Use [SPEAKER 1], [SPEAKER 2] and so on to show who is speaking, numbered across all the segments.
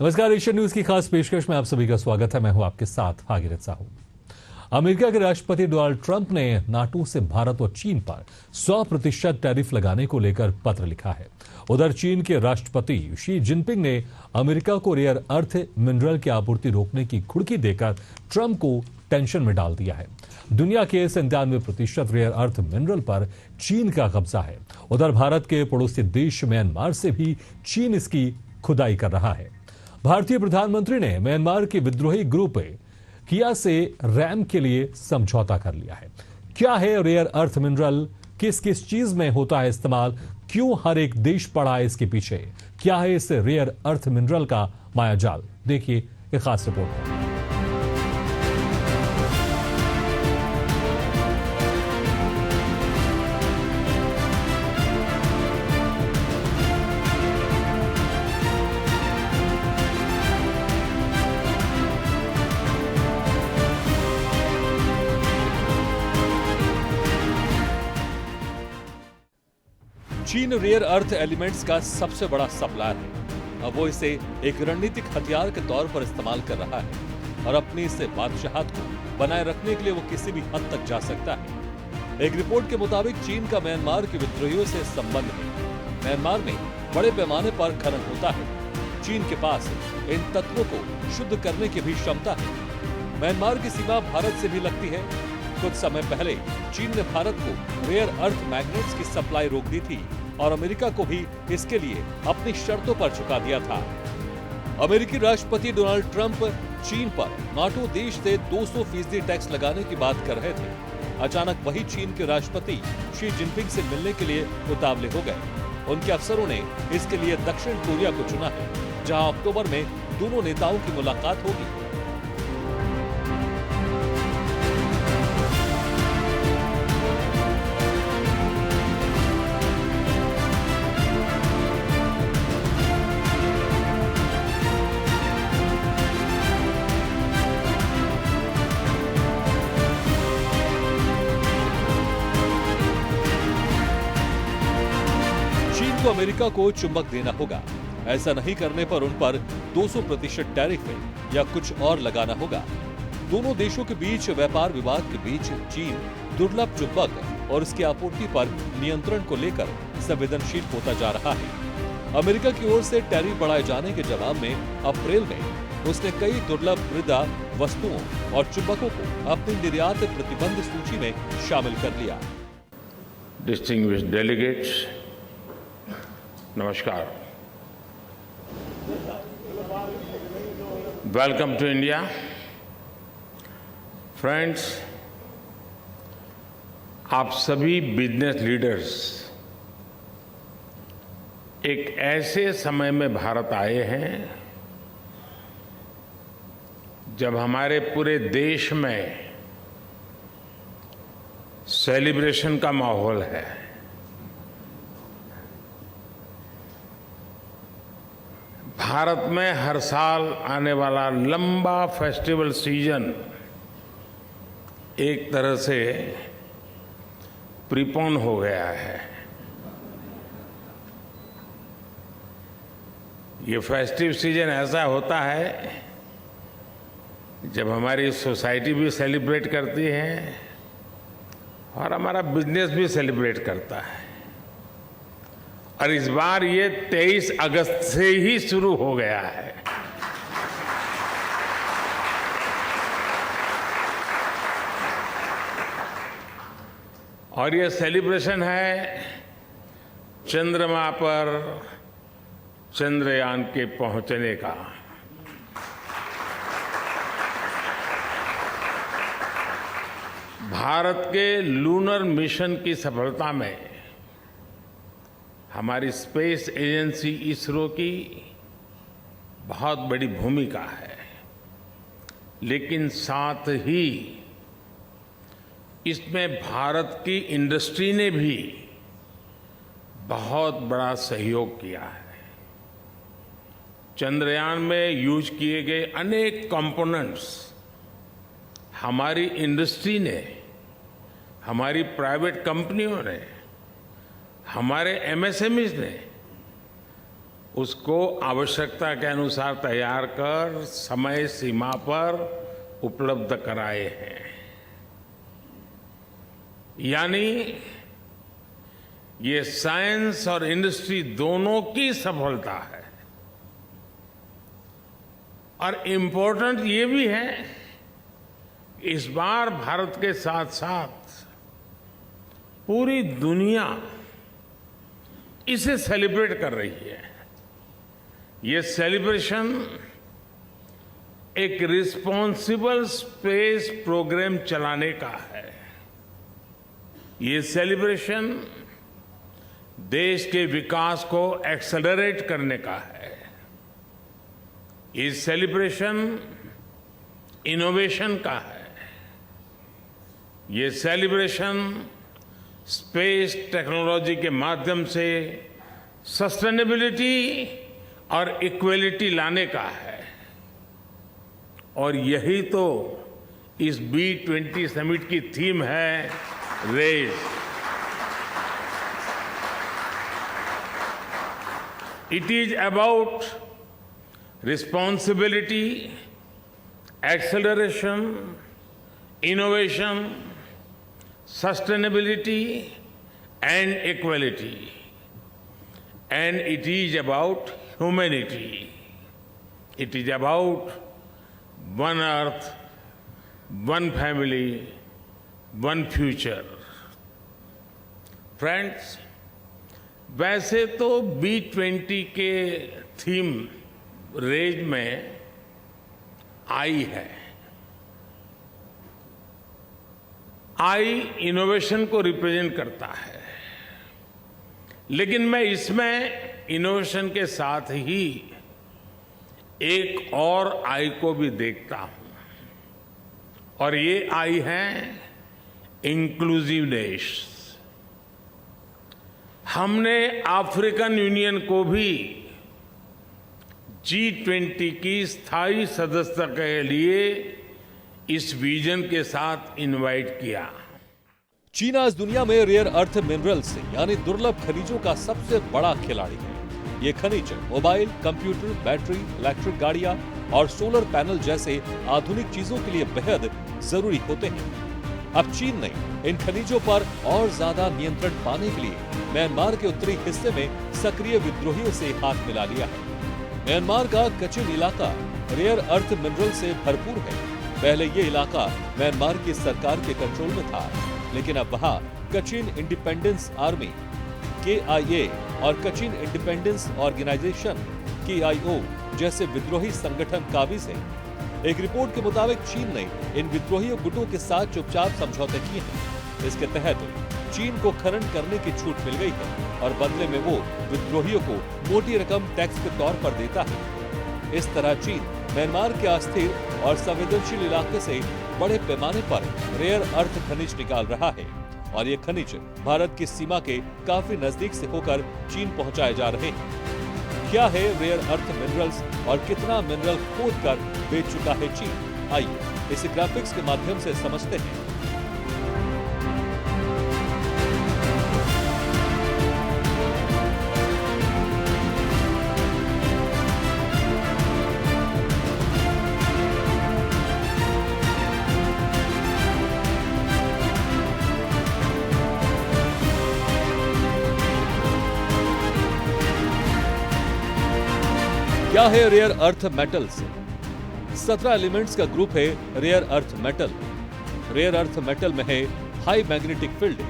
[SPEAKER 1] नमस्कार, Asian news की खास पेशकश में आप सभी का स्वागत है। मैं हूं आपके साथ भागीरथ साहू। अमेरिका के राष्ट्रपति डोनाल्ड ट्रंप ने नाटो से भारत और चीन पर 100% टैरिफ लगाने को लेकर पत्र लिखा है। उधर चीन के राष्ट्रपति शी जिनपिंग ने अमेरिका को रेयर अर्थ मिनरल की आपूर्ति रोकने की घुड़की देकर ट्रंप को टेंशन में डाल दिया है। दुनिया के 97% रेयर अर्थ मिनरल पर चीन का कब्जा है। उधर भारत के पड़ोसी देश म्यांमार से भी चीन इसकी खुदाई कर रहा है। भारतीय प्रधानमंत्री ने म्यांमार के विद्रोही ग्रुप किया से रैम के लिए समझौता कर लिया है। क्या है रेयर अर्थ मिनरल, किस किस चीज में होता है इस्तेमाल, क्यों हर एक देश पड़ा है इसके पीछे, क्या है इस रेयर अर्थ मिनरल का मायाजाल, देखिए एक खास रिपोर्ट है। चीन रेयर अर्थ एलिमेंट्स का सबसे बड़ा सप्लायर है। अब वो इसे एक रणनीतिक हथियार के तौर पर इस्तेमाल कर रहा है और अपनी इस बादशाहत को बनाए रखने के लिए वो किसी भी हद तक जा सकता है। एक रिपोर्ट के मुताबिक चीन का म्यांमार के विद्रोहियों से संबंध है। म्यांमार में बड़े पैमाने पर खनन होता है। चीन के पास इन तत्वों को शुद्ध करने की भी क्षमता है। म्यांमार की सीमा भारत से भी लगती है। कुछ समय पहले चीन ने भारत को रेयर अर्थ मैग्नेट्स की सप्लाई रोक दी थी और अमेरिका को भी इसके लिए अपनी शर्तों पर झुका दिया था। अमेरिकी राष्ट्रपति डोनाल्ड ट्रंप चीन पर नाटो देश से 200% टैक्स लगाने की बात कर रहे थे। अचानक वही चीन के राष्ट्रपति शी जिनपिंग से मिलने के लिए उतावले हो गए। उनके अफसरों ने इसके लिए दक्षिण कोरिया को चुना है, जहां अक्टूबर में दोनों नेताओं की मुलाकात होगी। तो अमेरिका को चुंबक देना होगा। ऐसा नहीं करने पर उन पर 200% टैरिफ है या कुछ और लगाना होगा। दोनों देशों के बीच व्यापार विवाद के बीच चीन दुर्लभ चुंबक और इसकी आपूर्ति पर नियंत्रण को लेकर संवेदनशील होता जा रहा है। अमेरिका की ओर से टैरिफ बढ़ाए जाने के जवाब में अप्रैल में उसने कई दुर्लभ मृदा वस्तुओं और चुंबकों को अपनी निर्यात प्रतिबंध सूची में शामिल कर लिया।
[SPEAKER 2] डिस्टिंग्विश्ड डेलीगेट्स, नमस्कार। Welcome to India. फ्रेंड्स, आप सभी बिजनेस लीडर्स एक ऐसे समय में भारत आए हैं जब हमारे पूरे देश में सेलिब्रेशन का माहौल है। भारत में हर साल आने वाला लंबा फेस्टिवल सीजन एक तरह से प्रीपोन हो गया है। ये फेस्टिव सीजन ऐसा होता है जब हमारी सोसाइटी भी सेलिब्रेट करती है और हमारा बिजनेस भी सेलिब्रेट करता है। और इस बार ये 23 अगस्त से ही शुरू हो गया है। और ये सेलिब्रेशन है चंद्रमा पर चंद्रयान के पहुंचने का। भारत के लूनर मिशन की सफलता में हमारी स्पेस एजेंसी इसरो की बहुत बड़ी भूमिका है, लेकिन साथ ही इसमें भारत की इंडस्ट्री ने भी बहुत बड़ा सहयोग किया है। चंद्रयान में यूज किए गए अनेक कंपोनेंट्स हमारी इंडस्ट्री ने, हमारी प्राइवेट कंपनियों ने, हमारे एमएसएमईज ने उसको आवश्यकता के अनुसार तैयार कर समय सीमा पर उपलब्ध कराए हैं। यानी ये साइंस और इंडस्ट्री दोनों की सफलता है। और इम्पोर्टेंट ये भी है, इस बार भारत के साथ साथ पूरी दुनिया इसे सेलिब्रेट कर रही है। ये सेलिब्रेशन एक रिस्पॉन्सिबल स्पेस प्रोग्राम चलाने का है। ये सेलिब्रेशन देश के विकास को एक्सेलरेट करने का है। ये सेलिब्रेशन इनोवेशन का है। ये सेलिब्रेशन स्पेस टेक्नोलॉजी के माध्यम से सस्टेनेबिलिटी और इक्वलिटी लाने का है। और यही तो इस B20 समिट की थीम है, raise. It is about responsibility, acceleration, innovation, sustainability and equality, and it is about humanity. It is about one earth, one family, one future. Friends, वैसे तो B20 के थीम रेज में आई है। आई innovation को represent करता है, लेकिन मैं इसमें इनोवेशन के साथ ही एक और आई को भी देखता हूं, और ये आई है इंक्लूसिवनेस। हमने अफ्रीकन यूनियन को भी G20 की स्थायी सदस्यता के लिए इस विजन के साथ इनवाइट किया।
[SPEAKER 1] चीन आज दुनिया में रेयर अर्थ मिनरल्स यानी दुर्लभ खनिजों का सबसे बड़ा खिलाड़ी है। ये खनिज मोबाइल, कंप्यूटर, बैटरी, इलेक्ट्रिक गाड़ियां और सोलर पैनल जैसे आधुनिक चीजों के लिए बेहद जरूरी होते हैं। अब चीन ने इन खनिजों पर और ज्यादा नियंत्रण पाने के लिए म्यांमार के उत्तरी हिस्से में सक्रिय विद्रोहियों से हाथ मिला लिया है। म्यांमार का कचिन इलाका रेयर अर्थ मिनरल से भरपूर है। पहले ये इलाका म्यांमार की सरकार के कंट्रोल में था, लेकिन अब वहां कचिन इंडिपेंडेंस आर्मी KIA और कचिन इंडिपेंडेंस ऑर्गेनाइजेशन KIO जैसे विद्रोही संगठन काबिज है। एक रिपोर्ट के मुताबिक चीन ने इन विद्रोही गुटों के साथ चुपचाप समझौते किए हैं। इसके तहत चीन को खनन करने की छूट मिल गई है और बदले में वो विद्रोहियों को मोटी रकम टैक्स के तौर पर देता है। इस तरह चीन म्यांमार के अस्थिर और संवेदनशील इलाके से बड़े पैमाने पर रेयर अर्थ खनिज निकाल रहा है, और ये खनिज भारत की सीमा के काफी नजदीक से होकर चीन पहुंचाए जा रहे हैं। क्या है रेयर अर्थ मिनरल्स और कितना मिनरल खोद कर बेच चुका है चीन? आइए इस ग्राफिक्स के माध्यम से समझते हैं। क्या है रेयर अर्थ मेटल्स? 17 एलिमेंट्स का ग्रुप है rare earth metal. Rare earth metal में है high magnetic field,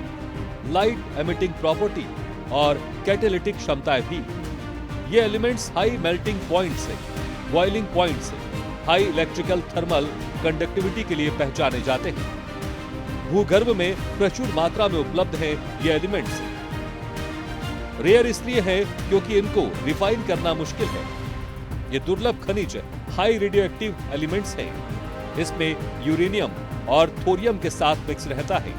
[SPEAKER 1] light emitting property और कैटालिटिक क्षमताएं भी। ये एलिमेंट्स हाई मेल्टिंग पॉइंट से, बॉइलिंग पॉइंट से, हाई इलेक्ट्रिकल थर्मल कंडक्टिविटी के लिए पहचाने जाते हैं। भूगर्भ में प्रचुर मात्रा में उपलब्ध हैं ये एलिमेंट्स। रेयर इसलिए है क्योंकि इनको रिफाइन करना मुश्किल है। ये दुर्लभ खनिज हाई रेडियोएक्टिव एलिमेंट्स हैं। इसमें यूरेनियम और थोरियम के साथ मिक्स रहता है।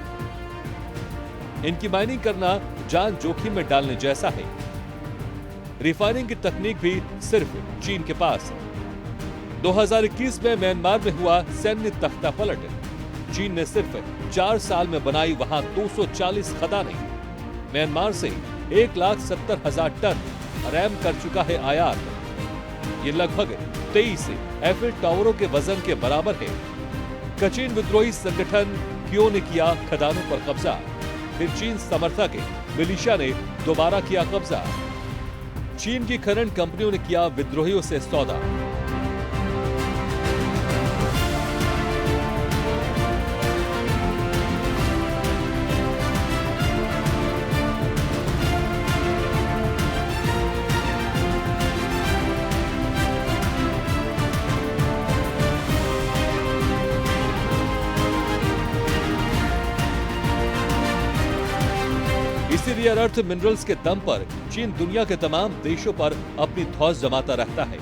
[SPEAKER 1] इनकी माइनिंग करना जान जोखिम में डालने जैसा है। रिफाइनिंग की तकनीक भी सिर्फ चीन के पास है। 2021 में म्यांमार में हुआ सैन्य तख्तापलट। चीन ने सिर्फ 4 साल में बनाई वहां 240 खदानें। म्यांमार से 1,70,000 टन रैम कर चुका है आयात। ये लगभग 23 एफिल टावरों के वजन के बराबर है। कचिन विद्रोही संगठन क्यों ने किया खदानों पर कब्जा? फिर चीन समर्थक मिलिशिया ने दोबारा किया कब्जा। चीन की खनन कंपनियों ने किया विद्रोहियों से सौदा। इसी रेयर अर्थ मिनरल्स के दम पर चीन दुनिया के तमाम देशों पर अपनी धौंस जमाता रहता है।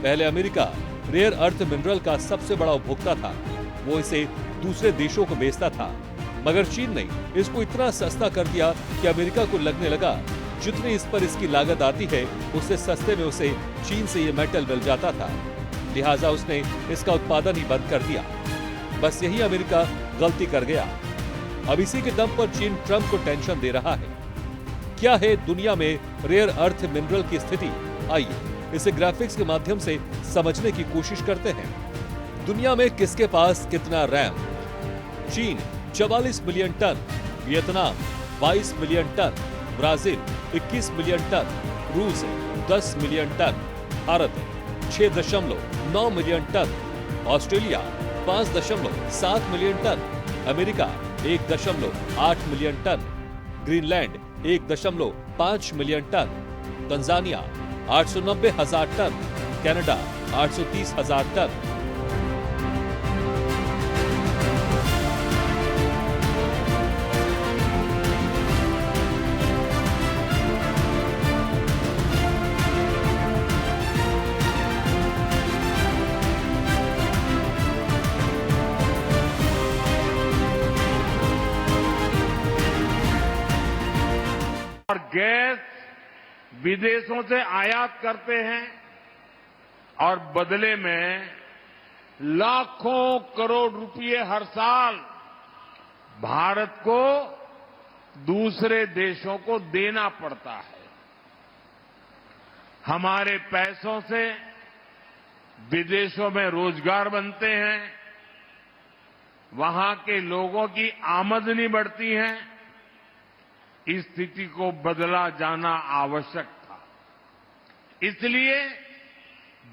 [SPEAKER 1] पहले अमेरिका रेयर अर्थ मिनरल का सबसे बड़ा उपभोक्ता था। वो इसे दूसरे देशों को बेचता था, मगर चीन ने इसको इतना सस्ता कर दिया कि अमेरिका को लगने लगा जितनी इस पर इसकी लागत आती है उससे सस्ते में उसे चीन से ये मेटल मिल जाता था। लिहाजा उसने इसका उत्पादन ही बंद कर दिया। बस यही अमेरिका गलती कर गया। अब इसी के दम पर चीन ट्रंप को टेंशन दे रहा है। क्या है दुनिया में रेयर अर्थ मिनरल की स्थिति? आइए इसे ग्राफिक्स के माध्यम से समझने की कोशिश करते हैं। दुनिया में किसके पास कितना रैम? चीन 44 million ton, Vietnam 22 million ton, Brazil 21 million ton, रूस 10 million ton, Bharat 6.9 million ton, Australia 5.7 million ton, America 1.8 million ton, Greenland 1.5 million ton, Tanzania 890,000 ton, Canada 830,000 ton.
[SPEAKER 2] और गैस विदेशों से आयात करते हैं और बदले में लाखों करोड़ रुपए हर साल भारत को दूसरे देशों को देना पड़ता है। हमारे पैसों से विदेशों में रोजगार बनते हैं, वहां के लोगों की आमदनी बढ़ती है। इस स्थिति को बदला जाना आवश्यक था। इसलिए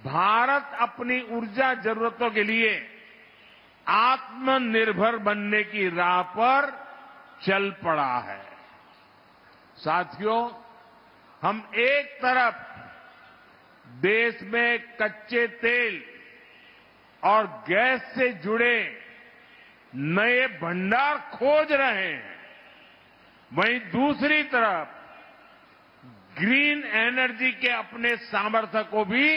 [SPEAKER 2] भारत अपनी ऊर्जा जरूरतों के लिए आत्मनिर्भर बनने की राह पर चल पड़ा है। साथियों, हम एक तरफ देश में कच्चे तेल और गैस से जुड़े नए भंडार खोज रहे हैं, वहीं दूसरी तरफ ग्रीन एनर्जी के अपने सामर्थ्य को भी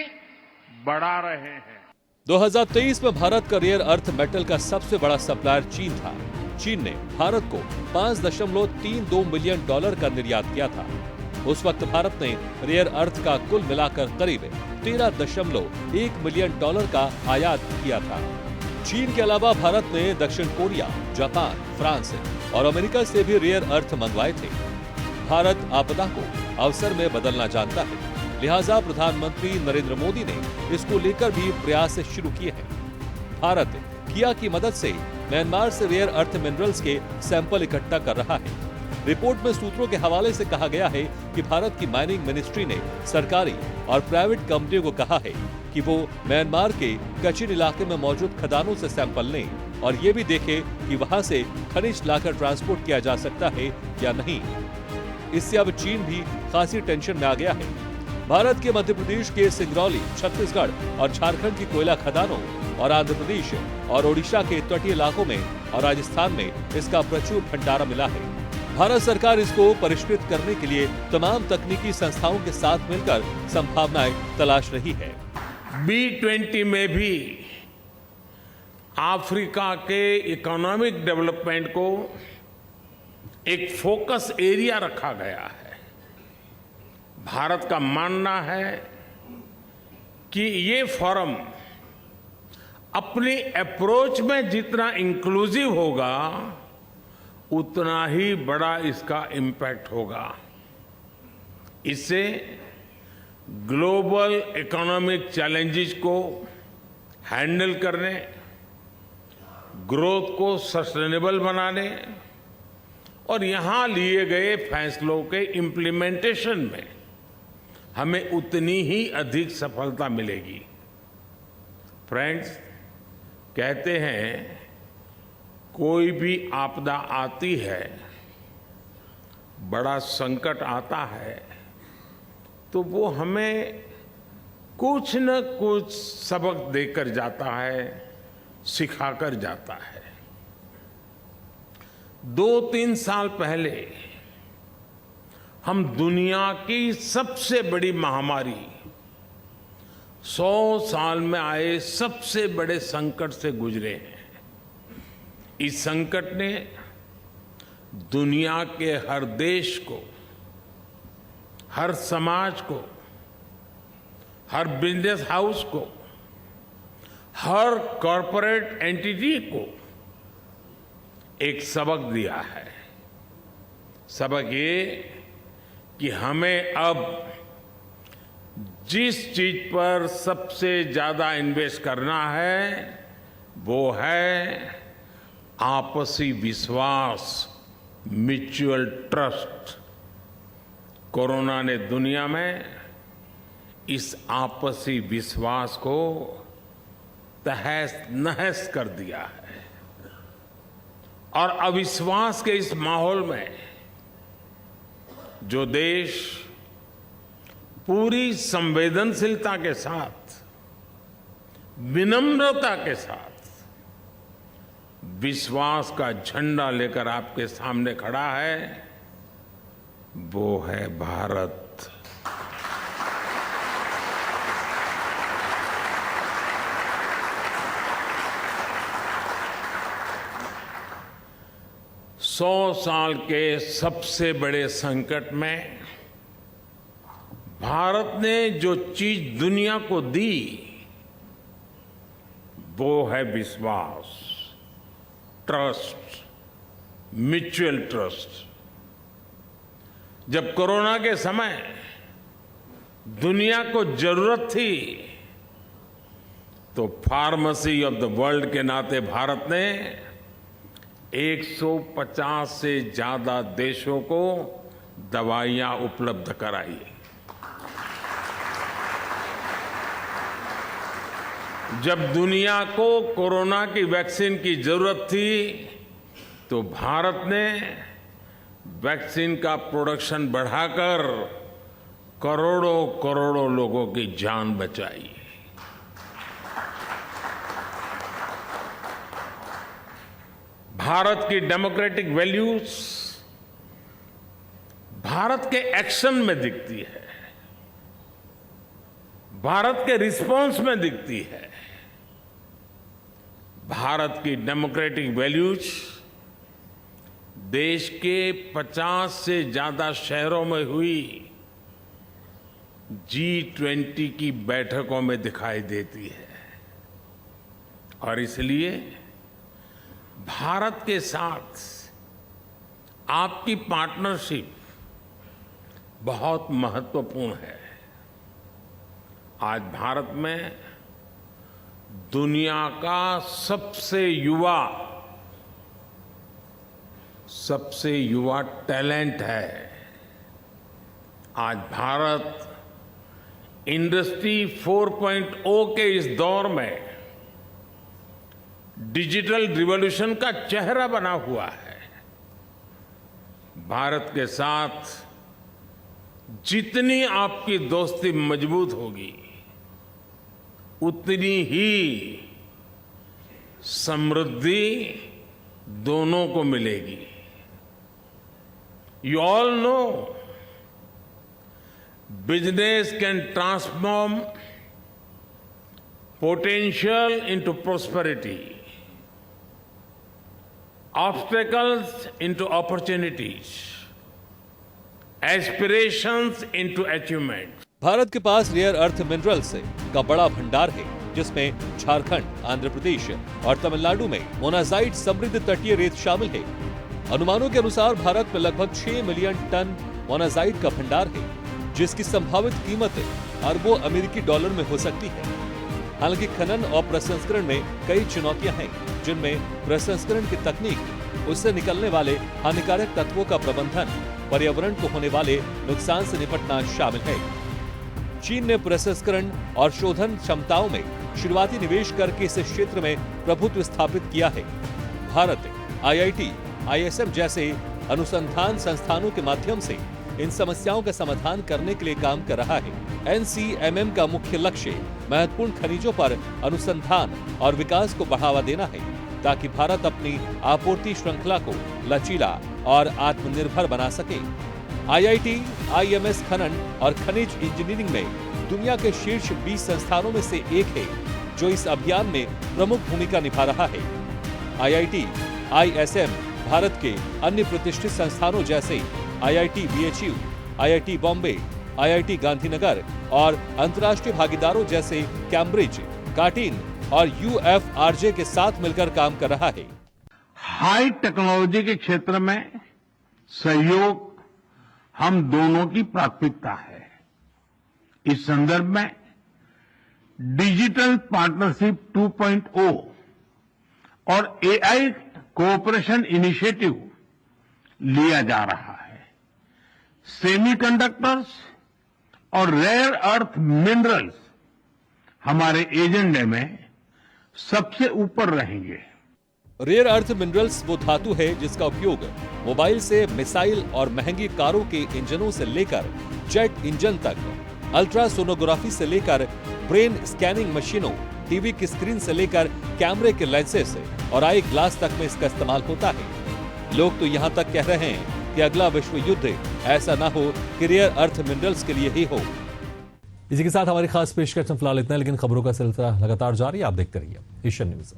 [SPEAKER 2] बढ़ा रहे हैं।
[SPEAKER 1] 2023 में भारत का रेयर अर्थ मेटल का सबसे बड़ा सप्लायर चीन था। चीन ने भारत को $5.32 मिलियन का निर्यात किया था। उस वक्त भारत ने रेयर अर्थ का कुल मिलाकर करीब $13.1 मिलियन का आयात किया था। चीन के अलावा भारत ने दक्षिण कोरिया, जापान, फ्रांस और अमेरिका से भी रेयर अर्थ मंगवाए थे। भारत आपदा को अवसर में बदलना जानता है, लिहाजा प्रधानमंत्री नरेंद्र मोदी ने इसको लेकर भी प्रयास शुरू किए हैं। भारत किया की मदद से म्यांमार से रेयर अर्थ मिनरल्स के सैंपल इकट्ठा कर रहा है। रिपोर्ट में सूत्रों के हवाले से कहा गया है कि भारत की माइनिंग मिनिस्ट्री ने सरकारी और प्राइवेट कंपनियों को कहा है कि वो म्यांमार के कचिन इलाके में मौजूद खदानों से सैंपल लें और ये भी देखें कि वहां से खनिज लाकर ट्रांसपोर्ट किया जा सकता है या नहीं। इससे अब चीन भी खासी टेंशन में आ गया है। भारत के मध्य प्रदेश के सिंगरौली, छत्तीसगढ़ और झारखंड की कोयला खदानों और आंध्र प्रदेश और ओडिशा के तटीय इलाकों में और राजस्थान में इसका प्रचुर भंडारा मिला है। भारत सरकार इसको परिष्कृत करने के लिए तमाम तकनीकी संस्थाओं के साथ मिलकर संभावनाएं तलाश रही है।
[SPEAKER 2] B20 में भी अफ्रीका के इकोनॉमिक डेवलपमेंट को एक फोकस एरिया रखा गया है। भारत का मानना है कि ये फोरम अपनी अप्रोच में जितना इंक्लूसिव होगा उतना ही बड़ा इसका इम्पैक्ट होगा। इससे ग्लोबल इकोनॉमिक चैलेंजेस को हैंडल करने, ग्रोथ को सस्टेनेबल बनाने और यहां लिए गए फैसलों के इम्प्लीमेंटेशन में हमें उतनी ही अधिक सफलता मिलेगी। फ्रेंड्स, कहते हैं कोई भी आपदा आती है, बड़ा संकट आता है, तो वो हमें कुछ न कुछ सबक देकर जाता है, सिखाकर जाता है। 2-3 साल पहले हम दुनिया की सबसे बड़ी महामारी, 100 साल में आए सबसे बड़े संकट से गुजरे हैं। इस संकट ने दुनिया के हर देश को, हर समाज को, हर बिजनेस हाउस को, हर कॉरपोरेट एंटिटी को एक सबक दिया है। सबक ये कि हमें अब जिस चीज पर सबसे ज्यादा इन्वेस्ट करना है वो है आपसी विश्वास, म्यूचुअल ट्रस्ट। कोरोना ने दुनिया में इस आपसी विश्वास को तहस नहस कर दिया है और अविश्वास के इस माहौल में जो देश पूरी संवेदनशीलता के साथ, विनम्रता के साथ विश्वास का झंडा लेकर आपके सामने खड़ा है, वो है भारत। सौ साल के सबसे बड़े संकट में भारत ने जो चीज दुनिया को दी वो है विश्वास, ट्रस्ट, म्यूचुअल ट्रस्ट। जब कोरोना के समय दुनिया को जरूरत थी तो फार्मेसी ऑफ द वर्ल्ड के नाते भारत ने 150 से ज्यादा देशों को दवाइयां उपलब्ध कराई। जब दुनिया को कोरोना की वैक्सीन की जरूरत थी तो भारत ने वैक्सीन का प्रोडक्शन बढ़ाकर करोड़ों करोड़ों लोगों की जान बचाई। भारत की डेमोक्रेटिक वैल्यूज भारत के एक्शन में दिखती है, भारत के रिस्पॉन्स में दिखती है। भारत की डेमोक्रेटिक वैल्यूज देश के 50 से ज्यादा शहरों में हुई G20 की बैठकों में दिखाई देती है और इसलिए भारत के साथ आपकी पार्टनरशिप बहुत महत्वपूर्ण है। आज भारत में दुनिया का सबसे युवा टैलेंट है। आज भारत इंडस्ट्री 4.0 के इस दौर में डिजिटल रिवॉल्यूशन का चेहरा बना हुआ है। भारत के साथ जितनी आपकी दोस्ती मजबूत होगी उतनी ही समृद्धि दोनों को मिलेगी। You all know business can transform potential into prosperity, obstacles into opportunities, aspirations into achievements.
[SPEAKER 1] Bharat के पास रेयर अर्थ मिनरल्स का बड़ा भंडार है जिसमें झारखंड, आंध्र प्रदेश और तमिलनाडु में मोनाजाइट समृद्ध तटीय रेत शामिल है। अनुमानों के अनुसार भारत में लगभग 6 मिलियन टन मोनाजाइट का भंडार है जिसकी संभावित कीमत अरबों अमेरिकी डॉलर में हो सकती है। हालांकि खनन और प्रसंस्करण में कई चुनौतियां हैं, जिनमें प्रसंस्करण की तकनीक, उससे निकलने वाले हानिकारक तत्वों का प्रबंधन, पर्यावरण को होने वाले नुकसान से निपटना शामिल है। चीन ने प्रसंस्करण और शोधन क्षमताओं में शुरुआती निवेश करके इस क्षेत्र में प्रभुत्व स्थापित किया है। भारत IIT, ISM जैसे अनुसंधान संस्थानों के माध्यम से इन समस्याओं का समाधान करने के लिए काम कर रहा है। NCMM का मुख्य लक्ष्य महत्वपूर्ण खनिजों पर अनुसंधान और विकास को बढ़ावा देना है, ताकि भारत अपनी आपूर्ति श्रृंखला को लचीला और आत्मनिर्भर बना सके। IIT, IMS खनन और खनिज इंजीनियरिंग में दुनिया के शीर्ष 20 संस्थानों में से एक है, जो इस अभियान में प्रमुख भूमिका निभा रहा है। IIT, ISM भारत के अन्य प्रतिष्ठित संस्थानों जैसे IIT BHU, IIT Bombay, IIT Gandhinagar और अंतर्राष्ट्रीय भागीदारों जैसे कैम्ब्रिज, काटिन और UFRJ के साथ मिलकर काम कर रहा है।
[SPEAKER 3] हाई टेक्नोलॉजी के क्षेत्र में सहयोग हम दोनों की प्राथमिकता है। इस संदर्भ में डिजिटल पार्टनरशिप 2.0 और AI कोऑपरेशन इनिशिएटिव लिया जा रहा है। सेमीकंडक्टर्स और रेयर अर्थ मिनरल्स हमारे एजेंडे में सबसे ऊपर रहेंगे।
[SPEAKER 1] रेयर अर्थ मिनरल्स वो धातु है जिसका उपयोग मोबाइल से मिसाइल और महंगी कारों के इंजनों से लेकर जेट इंजन तक, अल्ट्रासोनोग्राफी से लेकर ब्रेन स्कैनिंग मशीनों, टीवी की स्क्रीन से लेकर कैमरे के लेंसेस और आई ग्लास तक में इसका इस्तेमाल होता है। लोग तो यहाँ तक कह रहे हैं कि अगला विश्व युद्ध ऐसा ना हो कि रेयर अर्थ मिनरल्स के लिए ही हो।
[SPEAKER 4] इसी के साथ हमारी खास पेशकश फिलहाल इतना, लेकिन खबरों का सिलसिला लगातार जारी, आप देखते रहिए एशियन न्यूज।